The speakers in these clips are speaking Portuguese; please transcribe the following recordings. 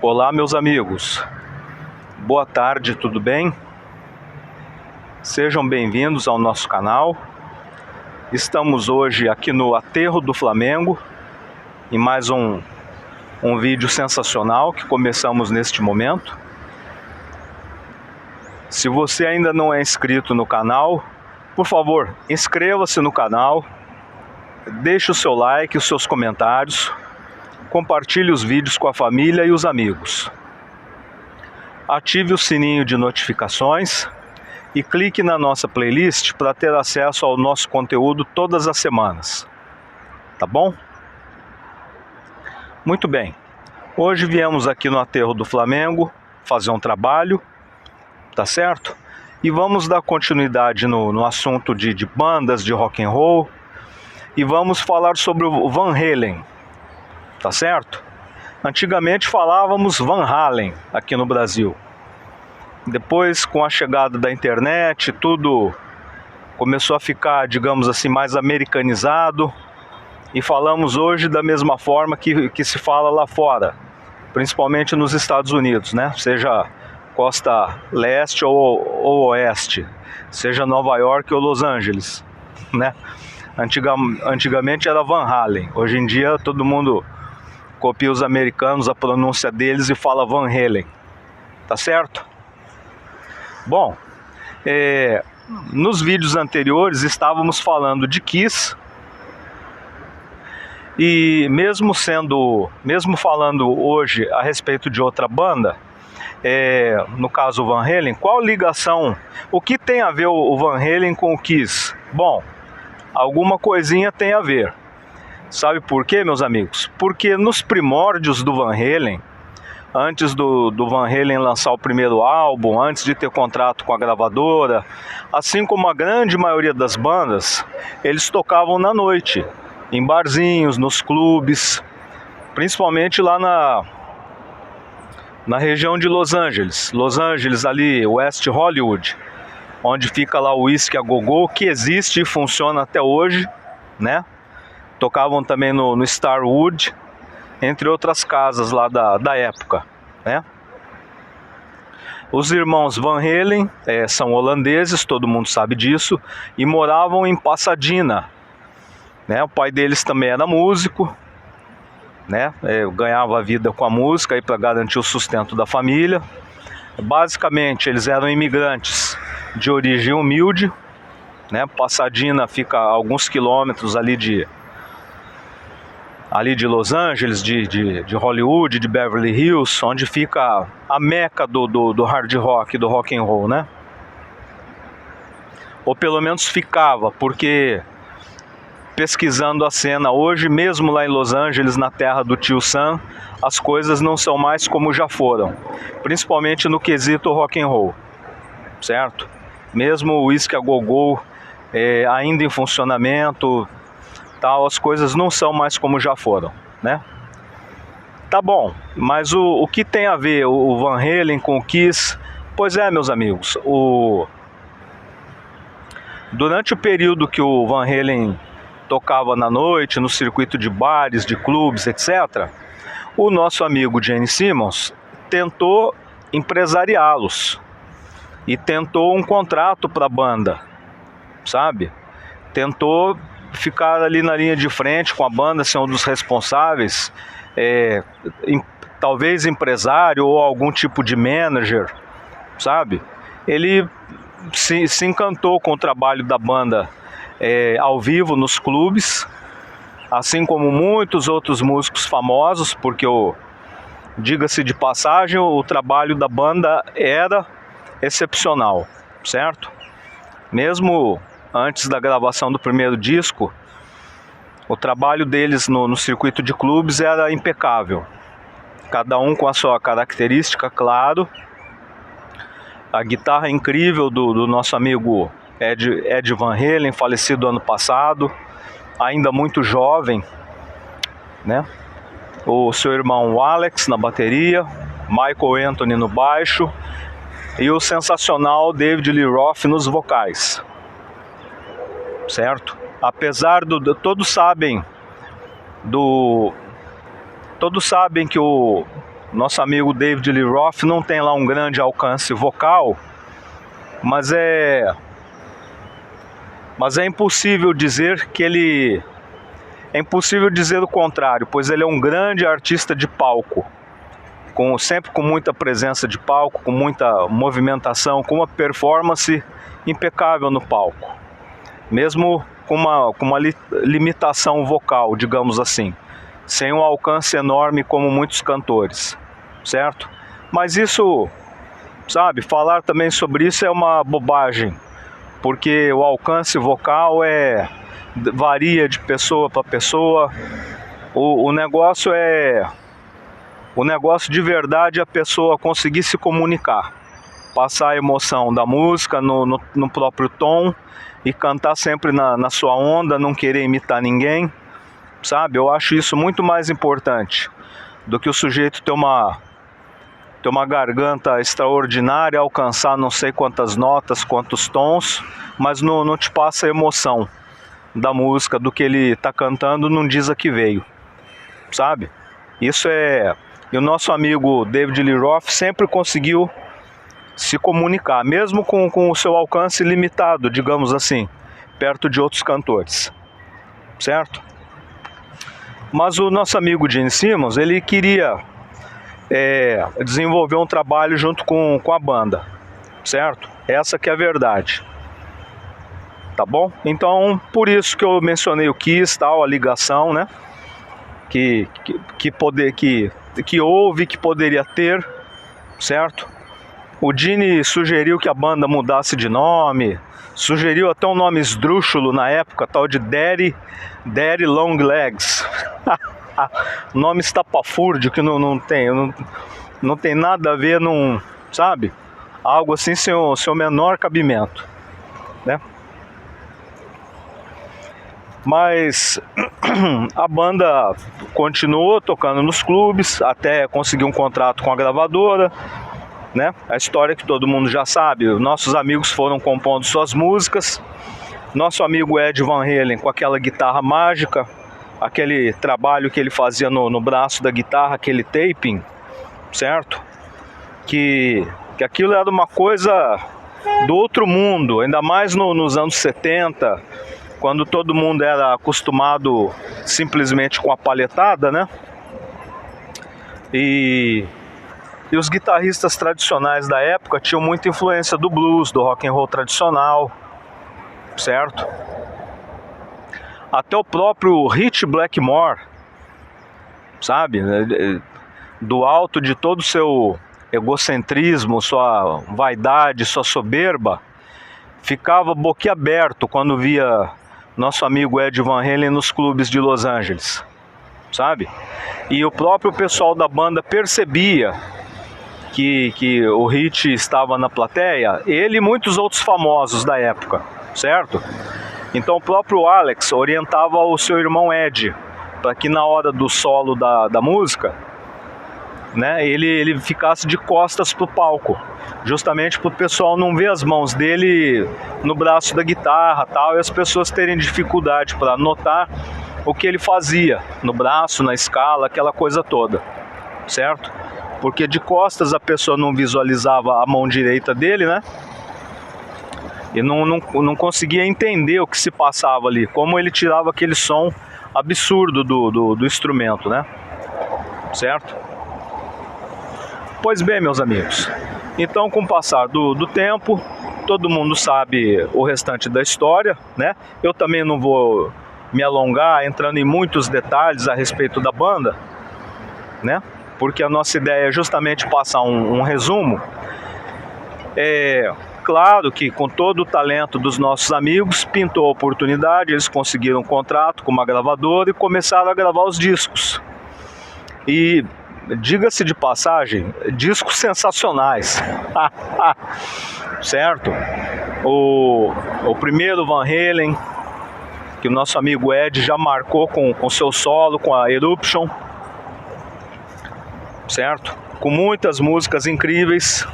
Olá, meus amigos. Boa tarde, tudo bem? Sejam bem-vindos ao nosso canal. Estamos hoje aqui no Aterro do Flamengo, em mais um vídeo sensacional que começamos neste momento. Se você ainda não é inscrito no canal, por favor, inscreva-se no canal, deixe o seu like, os seus comentários, compartilhe os vídeos com a família e os amigos. Ative o sininho de notificações e clique na nossa playlist para ter acesso ao nosso conteúdo todas as semanas. Tá bom? Muito bem. Hoje viemos aqui no Aterro do Flamengo fazer um trabalho, tá certo? E vamos dar continuidade no assunto de bandas de rock and roll e vamos falar sobre o Van Halen. Tá certo? Antigamente falávamos Van Halen aqui no Brasil. Depois, com a chegada da internet, tudo começou a ficar, digamos assim, mais americanizado. E falamos hoje da mesma forma que se fala lá fora, principalmente nos Estados Unidos, né? Seja costa leste ou oeste, seja Nova York ou Los Angeles, né? Antigamente era Van Halen, hoje em dia todo mundo copia os americanos, a pronúncia deles e fala Van Halen, tá certo? Bom, nos vídeos anteriores estávamos falando de Kiss, e mesmo falando hoje a respeito de outra banda, no caso o Van Halen, qual ligação, o que tem a ver o Van Halen com o Kiss? Bom, alguma coisinha tem a ver. Sabe por quê, meus amigos? Porque nos primórdios do Van Halen, antes do Van Halen lançar o primeiro álbum, antes de ter contrato com a gravadora, assim como a grande maioria das bandas, eles tocavam na noite, em barzinhos, nos clubes, principalmente lá na região de Los Angeles, ali, West Hollywood, onde fica lá o Whisky a Go-Go, que existe e funciona até hoje, né? Tocavam também no Starwood, entre outras casas lá da época, né? Os irmãos Van Halen são holandeses, todo mundo sabe disso, e moravam em Pasadena, né? O pai deles também era músico, né? Ganhava a vida com a música para garantir o sustento da família. Basicamente, eles eram imigrantes de origem humilde, né? Pasadena fica a alguns quilômetros ali de Los Angeles, de Hollywood, de Beverly Hills, onde fica a meca do hard rock, do rock and roll, né? Ou pelo menos ficava, porque pesquisando a cena hoje, mesmo lá em Los Angeles, na terra do Tio Sam, as coisas não são mais como já foram, principalmente no quesito rock and roll, certo? Mesmo o Whisky a Go-Go ainda em funcionamento, tal, as coisas não são mais como já foram, né? Tá bom, mas o que tem a ver o Van Halen com o Kiss? Pois é, meus amigos, durante o período que o Van Halen tocava na noite, no circuito de bares, de clubes, etc., o nosso amigo Gene Simmons tentou empresariá-los e tentou um contrato para a banda, sabe? Tentou ficar ali na linha de frente com a banda, ser um dos responsáveis, talvez empresário ou algum tipo de manager, sabe? Ele se encantou com o trabalho da banda ao vivo nos clubes, assim como muitos outros músicos famosos, porque diga-se de passagem, o trabalho da banda era excepcional, certo? Mesmo antes da gravação do primeiro disco, o trabalho deles no circuito de clubes era impecável. Cada um com a sua característica, claro. A guitarra incrível do nosso amigo Ed Van Halen, falecido ano passado, ainda muito jovem, né? O seu irmão Alex na bateria, Michael Anthony no baixo e o sensacional David Lee Roth nos vocais. Certo? Apesar todos sabem que nosso amigo David Lee Roth não tem lá um grande alcance vocal, mas é impossível dizer que ele... É impossível dizer o contrário, pois ele é um grande artista de palco, sempre com muita presença de palco, com muita movimentação, com uma performance impecável no palco, mesmo com uma limitação vocal, digamos assim, sem um alcance enorme como muitos cantores, certo? Mas isso, sabe, falar também sobre isso é uma bobagem, porque o alcance vocal varia de pessoa para pessoa. O negócio de verdade é a pessoa conseguir se comunicar, passar a emoção da música no próprio tom e cantar sempre na sua onda, não querer imitar ninguém, sabe? Eu acho isso muito mais importante do que o sujeito ter uma garganta extraordinária, alcançar não sei quantas notas, quantos tons, mas não te passa a emoção da música, do que ele está cantando, não diz a que veio, sabe? Isso é... E o nosso amigo David Lee Roth sempre conseguiu se comunicar, mesmo com o seu alcance limitado, digamos assim, perto de outros cantores, certo? Mas o nosso amigo Gene Simmons, ele queria desenvolver um trabalho junto com a banda, certo? Essa que é a verdade, tá bom? Então, por isso que eu mencionei o Kiss, tal, a ligação, né? Que houve, que poderia ter, certo? O Gene sugeriu que a banda mudasse de nome, sugeriu até um nome esdrúxulo na época, tal de Daddy Long Legs. Nome estapafúrdio que não tem nada a ver, sabe? Algo assim sem o menor cabimento, né? Mas a banda continuou tocando nos clubes até conseguir um contrato com a gravadora, né? A história que todo mundo já sabe. Nossos amigos foram compondo suas músicas. Nosso amigo Ed Van Halen com aquela guitarra mágica, aquele trabalho que ele fazia no braço da guitarra, aquele taping, certo? Que aquilo era uma coisa do outro mundo, ainda mais nos anos 70, quando todo mundo era acostumado simplesmente com a palhetada, né? E os guitarristas tradicionais da época tinham muita influência do blues, do rock and roll tradicional, certo? Até o próprio Ritchie Blackmore, sabe? Do alto de todo o seu egocentrismo, sua vaidade, sua soberba, ficava boquiaberto quando via nosso amigo Ed Van Halen nos clubes de Los Angeles, sabe? E o próprio pessoal da banda percebia que o Ritchie estava na plateia, ele e muitos outros famosos da época, certo? Então o próprio Alex orientava o seu irmão Ed para que na hora do solo da música, né, ele ficasse de costas pro palco, justamente para o pessoal não ver as mãos dele no braço da guitarra, tal, e as pessoas terem dificuldade para notar o que ele fazia no braço, na escala, aquela coisa toda, certo? Porque de costas a pessoa não visualizava a mão direita dele, né? E não conseguia entender o que se passava ali, como ele tirava aquele som absurdo do instrumento, né? Certo? Pois bem, meus amigos, então com o passar do tempo, todo mundo sabe o restante da história, né? Eu também não vou me alongar entrando em muitos detalhes a respeito da banda, né? Porque a nossa ideia é justamente passar um resumo. Claro que com todo o talento dos nossos amigos, pintou a oportunidade, eles conseguiram um contrato com uma gravadora e começaram a gravar os discos. E diga-se de passagem, discos sensacionais. Certo? O primeiro Van Halen, que o nosso amigo Ed já marcou com seu solo, com a Eruption, certo? Com muitas músicas incríveis.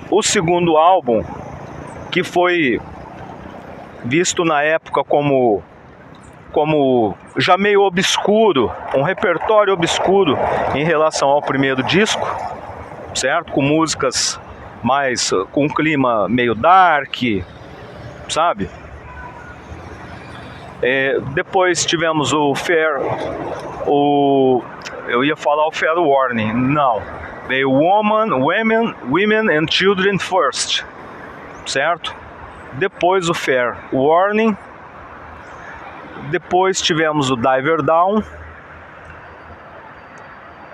O segundo álbum, que foi visto na época como como já meio obscuro, um repertório obscuro em relação ao primeiro disco, certo? Com músicas mais com um clima meio dark, sabe? Depois tivemos o eu ia falar o Fair Warning, não, veio Women and Children First, certo? Depois o Fair Warning, depois tivemos o Diver Down,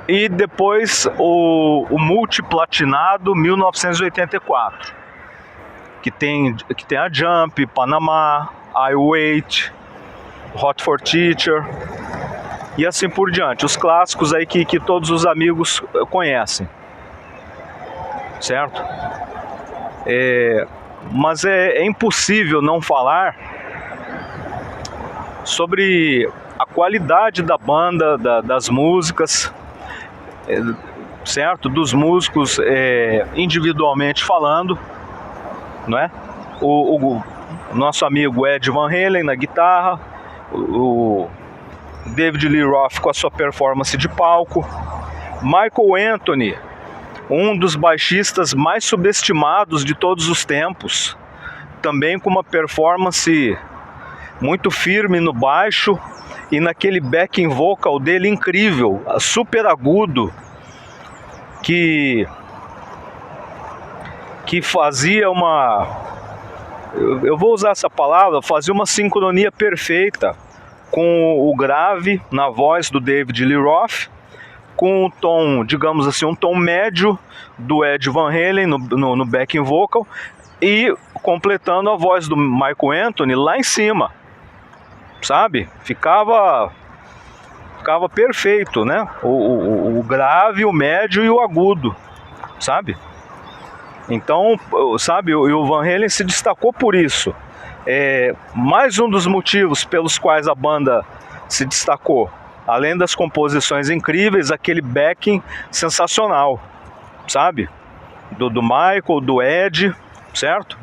e depois o multiplatinado 1984, que tem a Jump, Panamá, I Wait, Hot for Teacher e assim por diante, os clássicos aí que todos os amigos conhecem, certo? Mas é impossível não falar sobre a qualidade da banda, das músicas, certo? Dos músicos individualmente falando, não é? O nosso amigo Ed Van Halen na guitarra, o David Lee Roth com a sua performance de palco, Michael Anthony, um dos baixistas mais subestimados de todos os tempos, também com uma performance muito firme no baixo e naquele backing vocal dele incrível, super agudo, que fazia eu vou usar essa palavra, fazia uma sincronia perfeita com o grave na voz do David Lee Roth, com um tom, digamos assim, um tom médio do Ed Van Halen no backing vocal, e completando a voz do Michael Anthony lá em cima, sabe? Ficava perfeito, né? O grave, o médio e o agudo, sabe? Então, sabe, o Van Halen se destacou por isso. Mais um dos motivos pelos quais a banda se destacou, além das composições incríveis, aquele backing sensacional, sabe? Do Michael, do Ed, certo?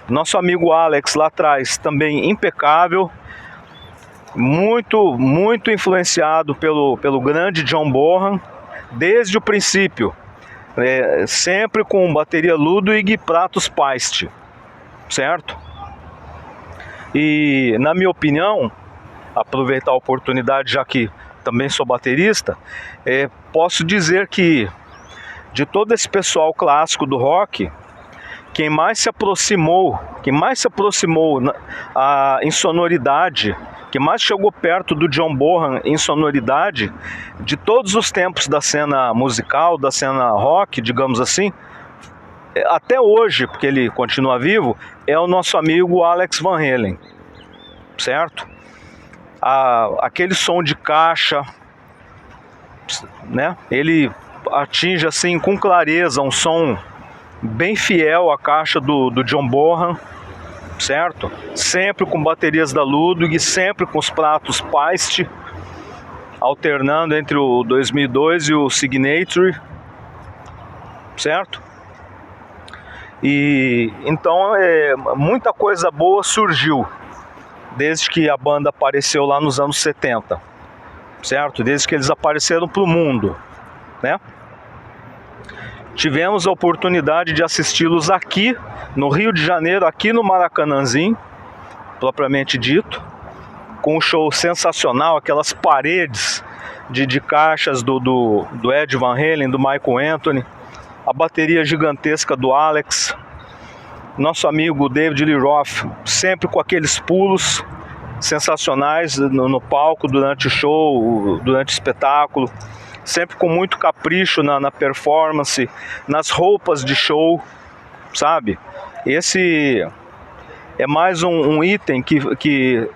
Nosso amigo Alex lá atrás também impecável, muito influenciado pelo grande John Bonham desde o princípio, sempre com bateria Ludwig e pratos Paiste, certo? E na minha opinião, aproveitar a oportunidade, já que também sou baterista, posso dizer que de todo esse pessoal clássico do rock, quem mais se aproximou em sonoridade, que mais chegou perto do John Bonham em sonoridade, de todos os tempos da cena musical, da cena rock, digamos assim, até hoje, porque ele continua vivo, é o nosso amigo Alex Van Halen, certo? Aquele som de caixa, né? Ele atinge assim com clareza um som bem fiel à caixa do John Bonham, certo? Sempre com baterias da Ludwig, sempre com os pratos Paiste, alternando entre o 2002 e o Signature, certo? E então muita coisa boa surgiu desde que a banda apareceu lá nos anos 70, certo? Desde que eles apareceram para o mundo, né? Tivemos a oportunidade de assisti-los aqui no Rio de Janeiro, aqui no Maracanãzinho, propriamente dito, com um show sensacional, aquelas paredes de caixas do Ed Van Halen, do Michael Anthony, a bateria gigantesca do Alex, nosso amigo David Lee Roth, sempre com aqueles pulos sensacionais no palco durante o show, durante o espetáculo, sempre com muito capricho na performance, nas roupas de show, sabe? Esse é mais um item que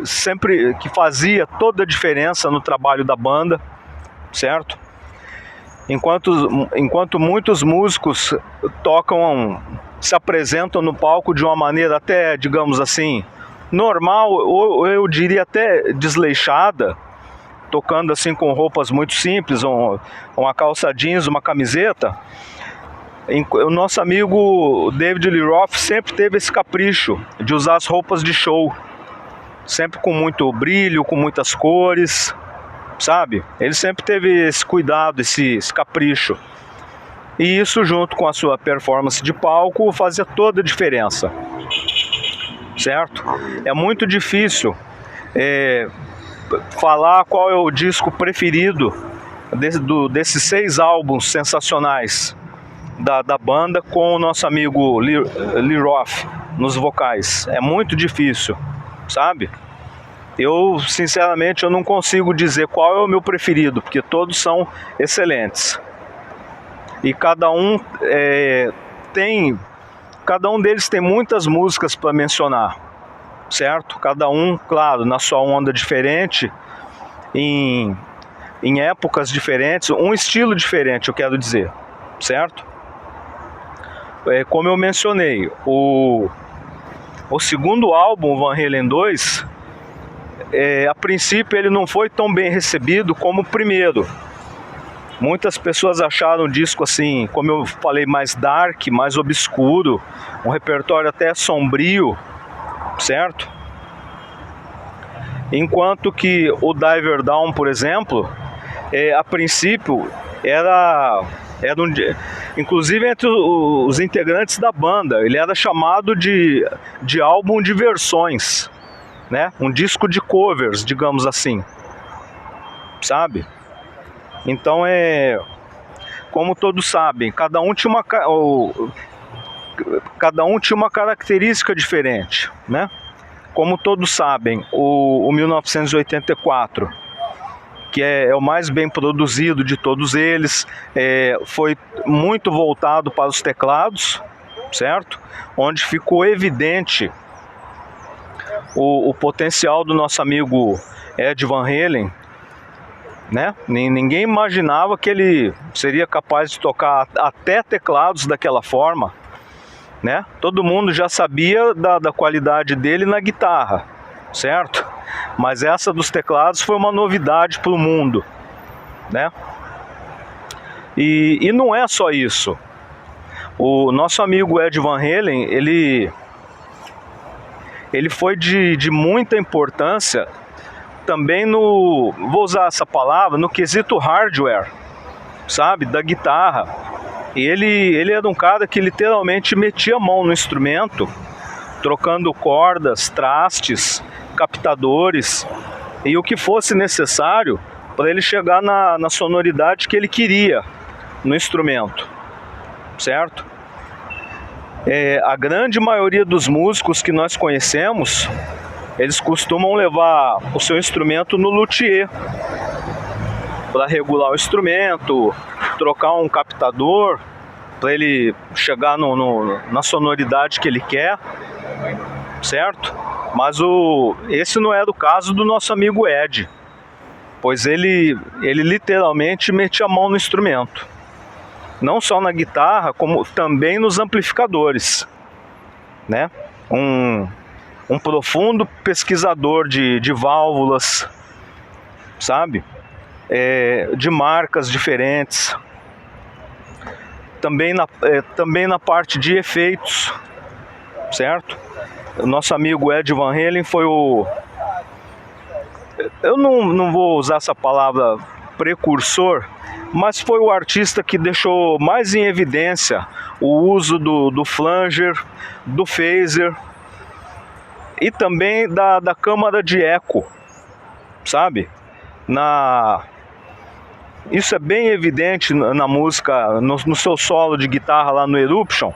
sempre fazia toda a diferença no trabalho da banda, certo? Enquanto muitos músicos se apresentam no palco de uma maneira até, digamos assim, normal, ou eu diria até desleixada, tocando assim com roupas muito simples, uma calça jeans, uma camiseta, o nosso amigo David Lee Roth sempre teve esse capricho de usar as roupas de show, sempre com muito brilho, com muitas cores, sabe? Ele sempre teve esse cuidado, esse capricho. E isso, junto com a sua performance de palco, fazia toda a diferença, certo? É muito difícil falar qual é o disco preferido desses 6 álbuns sensacionais da banda, com o nosso amigo Lee Roth nos vocais. É muito difícil, sabe? Eu, sinceramente, eu não consigo dizer qual é o meu preferido, porque todos são excelentes. E cada um deles tem muitas músicas para mencionar, certo? Cada um, claro, na sua onda diferente, em épocas diferentes, um estilo diferente, eu quero dizer, certo? Como eu mencionei, o segundo álbum, Van Halen 2, a princípio ele não foi tão bem recebido como o primeiro. Muitas pessoas acharam o disco, assim, como eu falei, mais dark, mais obscuro, um repertório até sombrio, certo? Enquanto que o Diver Down, por exemplo, a princípio era inclusive entre os integrantes da banda, ele era chamado de álbum de versões, né? Um disco de covers, digamos assim, sabe? Então como todos sabem, cada um tinha uma característica diferente, né? Como todos sabem, o 1984, que é o mais bem produzido de todos eles, foi muito voltado para os teclados, certo? Onde ficou evidente o potencial do nosso amigo Ed Van Halen, né? Ninguém imaginava que ele seria capaz de tocar até teclados daquela forma, né? Todo mundo já sabia da qualidade dele na guitarra, certo? Mas essa dos teclados foi uma novidade para o mundo, né? E não é só isso. O nosso amigo Ed Van Halen, ele foi de muita importância também vou usar essa palavra, no quesito hardware, sabe, da guitarra. Ele era um cara que literalmente metia a mão no instrumento, trocando cordas, trastes, captadores e o que fosse necessário para ele chegar na sonoridade que ele queria no instrumento, certo? A grande maioria dos músicos que nós conhecemos, eles costumam levar o seu instrumento no luthier para regular o instrumento, trocar um captador para ele chegar na sonoridade que ele quer, certo? Mas esse não era o caso do nosso amigo Ed, pois ele literalmente metia a mão no instrumento, não só na guitarra, como também nos amplificadores, né? Um profundo pesquisador de válvulas, sabe? De marcas diferentes. Também na parte de efeitos, certo? O nosso amigo Ed Van Halen foi eu não vou usar essa palavra precursor, mas foi o artista que deixou mais em evidência o uso do flanger, do phaser e também da câmara de eco, sabe? Isso é bem evidente na música, no seu solo de guitarra lá no Eruption.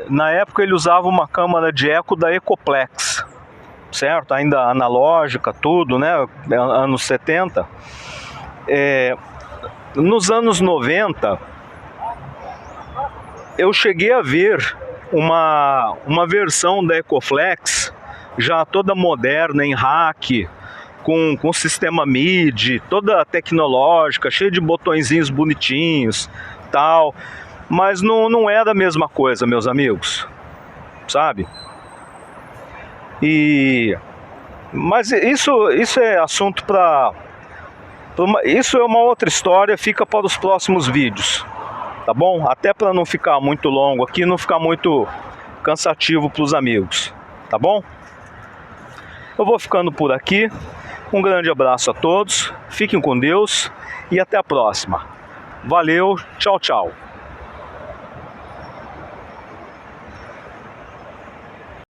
Na época ele usava uma câmara de eco da Ecoplex, certo? Ainda analógica, tudo, né? Anos 70. Nos anos 90, eu cheguei a ver uma versão da Ecoflex já toda moderna, em rack, com sistema MIDI, toda tecnológica, cheia de botõezinhos bonitinhos, tal. Mas não era a mesma coisa, meus amigos, sabe? Mas isso é assunto isso é uma outra história, fica para os próximos vídeos, tá bom? Até para não ficar muito longo aqui, não ficar muito cansativo para os amigos. tá bom? Eu vou ficando por aqui. Um grande abraço a todos, fiquem com Deus e até a próxima. Valeu, tchau, tchau.